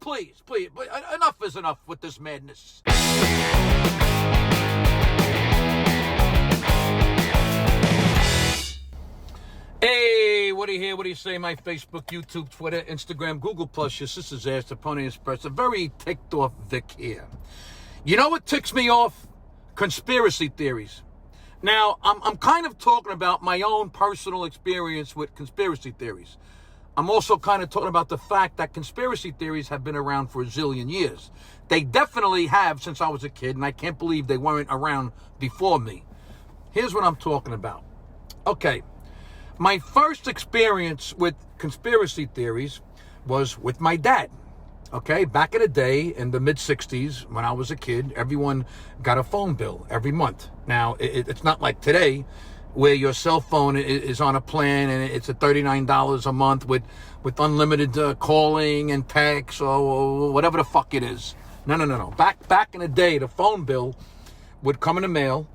please, enough is enough with this madness. Hey, what do you hear? What do you say? My Facebook, YouTube, Twitter, Instagram, Google+, your sister's ass, the Pony Express. A very ticked off Vic here. You know what ticks me off? Conspiracy theories. Now, I'm kind of talking about my own personal experience with conspiracy theories. I'm also kind of talking about the fact that conspiracy theories have been around for a zillion years. They definitely have since I was a kid, and I can't believe they weren't around before me. Here's what I'm talking about. Okay. My first experience with conspiracy theories was with my dad. Okay, back in the day, in the mid-'60s, when I was a kid, everyone got a phone bill every month. Now, it's not like today, where your cell phone is on a plan and it's at $39 a month with unlimited calling and text or whatever the fuck it is. No. Back in the day, the phone bill would come in the mail,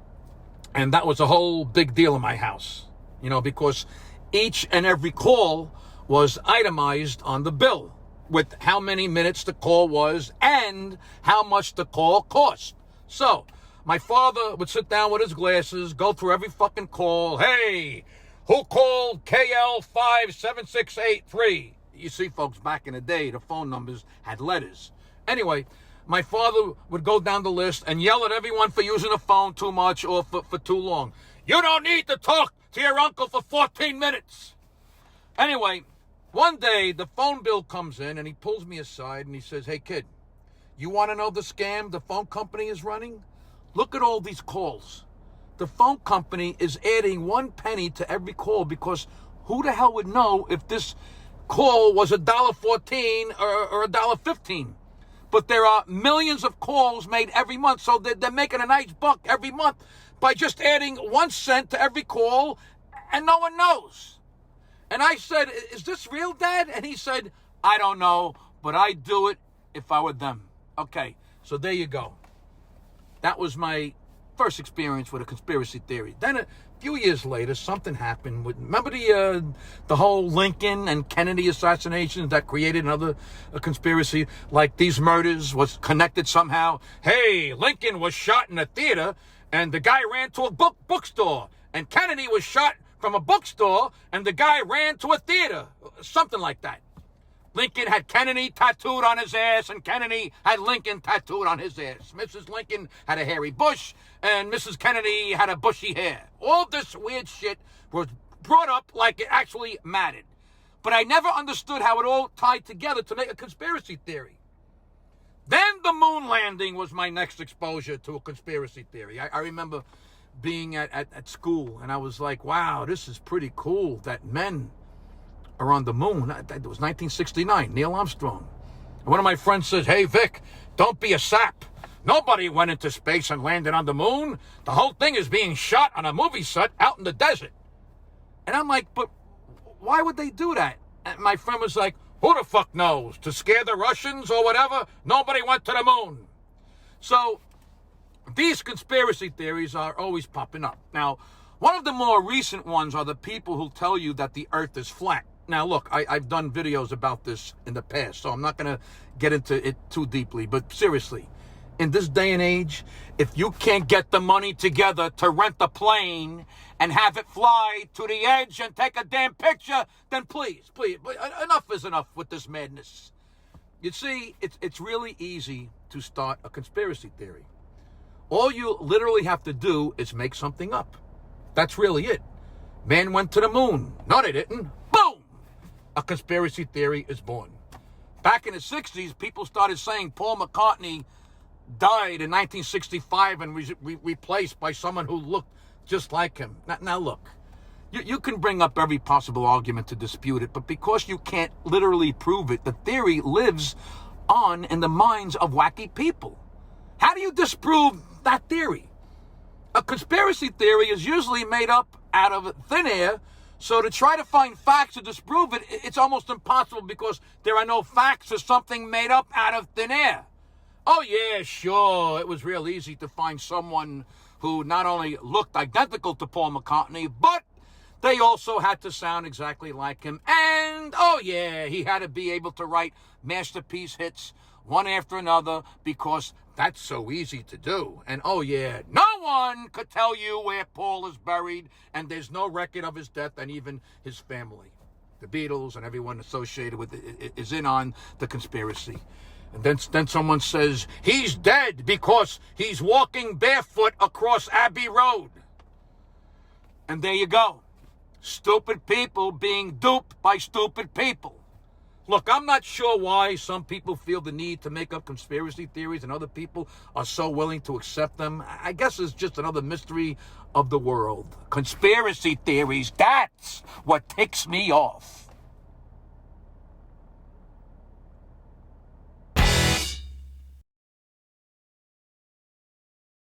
and that was a whole big deal in my house. You know, because each and every call was itemized on the bill with how many minutes the call was and how much the call cost. So my father would sit down with his glasses, go through every fucking call. Hey, who called KL 57683? You see, folks, back in the day, the phone numbers had letters. Anyway, my father would go down the list and yell at everyone for using the phone too much or for too long. You don't need to talk to your uncle for 14 minutes. Anyway, one day the phone bill comes in and he pulls me aside and he says, hey kid, you want to know the scam the phone company is running? Look at all these calls. The phone company is adding 1 penny to every call because who the hell would know if this call was $1.14 or $1.15? But there are millions of calls made every month, so they're making a nice buck every month by just adding 1 cent to every call, and no one knows. And I said, is this real, Dad? And he said, I don't know, but I'd do it if I were them. Okay, so there you go. That was my first experience with a conspiracy theory. Then a few years later, something happened. Remember the whole Lincoln and Kennedy assassinations that created another conspiracy? Like these murders was connected somehow. Hey, Lincoln was shot in a theater, and the guy ran to a bookstore. And Kennedy was shot from a bookstore, and the guy ran to a theater. Something like that. Lincoln had Kennedy tattooed on his ass, and Kennedy had Lincoln tattooed on his ass. Mrs. Lincoln had a hairy bush, and Mrs. Kennedy had a bushy hair. All this weird shit was brought up like it actually mattered. But I never understood how it all tied together to make a conspiracy theory. Then the moon landing was my next exposure to a conspiracy theory. I remember being at school, and I was like, wow, this is pretty cool that men are on the moon. It was 1969, Neil Armstrong. And one of my friends says, hey, Vic, don't be a sap. Nobody went into space and landed on the moon. The whole thing is being shot on a movie set out in the desert. And I'm like, but why would they do that? And my friend was like, who the fuck knows? To scare the Russians or whatever? Nobody went to the moon. So these conspiracy theories are always popping up. Now, one of the more recent ones are the people who tell you that the earth is flat. Now, look, I've done videos about this in the past, so I'm not going to get into it too deeply. But seriously, in this day and age, if you can't get the money together to rent a plane and have it fly to the edge and take a damn picture, then please, enough is enough with this madness. You see, it's really easy to start a conspiracy theory. All you literally have to do is make something up. That's really it. Man went to the moon. No, they didn't. Boom! A conspiracy theory is born. Back in the 60s, people started saying Paul McCartney died in 1965 and was replaced by someone who looked just like him. Now look, you can bring up every possible argument to dispute it, but because you can't literally prove it, the theory lives on in the minds of wacky people. How do you disprove that theory? A conspiracy theory is usually made up out of thin air, so to try to find facts to disprove it, it's almost impossible because there are no facts or something made up out of thin air. Oh yeah, sure, it was real easy to find someone who not only looked identical to Paul McCartney, but They also had to sound exactly like him. And, oh yeah, he had to be able to write masterpiece hits one after another because that's so easy to do. And, oh yeah, no one could tell you where Paul is buried, and there's no record of his death, and even his family, the Beatles and everyone associated with it, is in on the conspiracy. And then someone says, he's dead because he's walking barefoot across Abbey Road. And there you go. Stupid people being duped by stupid people. Look, I'm not sure why some people feel the need to make up conspiracy theories and other people are so willing to accept them. I guess it's just another mystery of the world. Conspiracy theories, that's what ticks me off.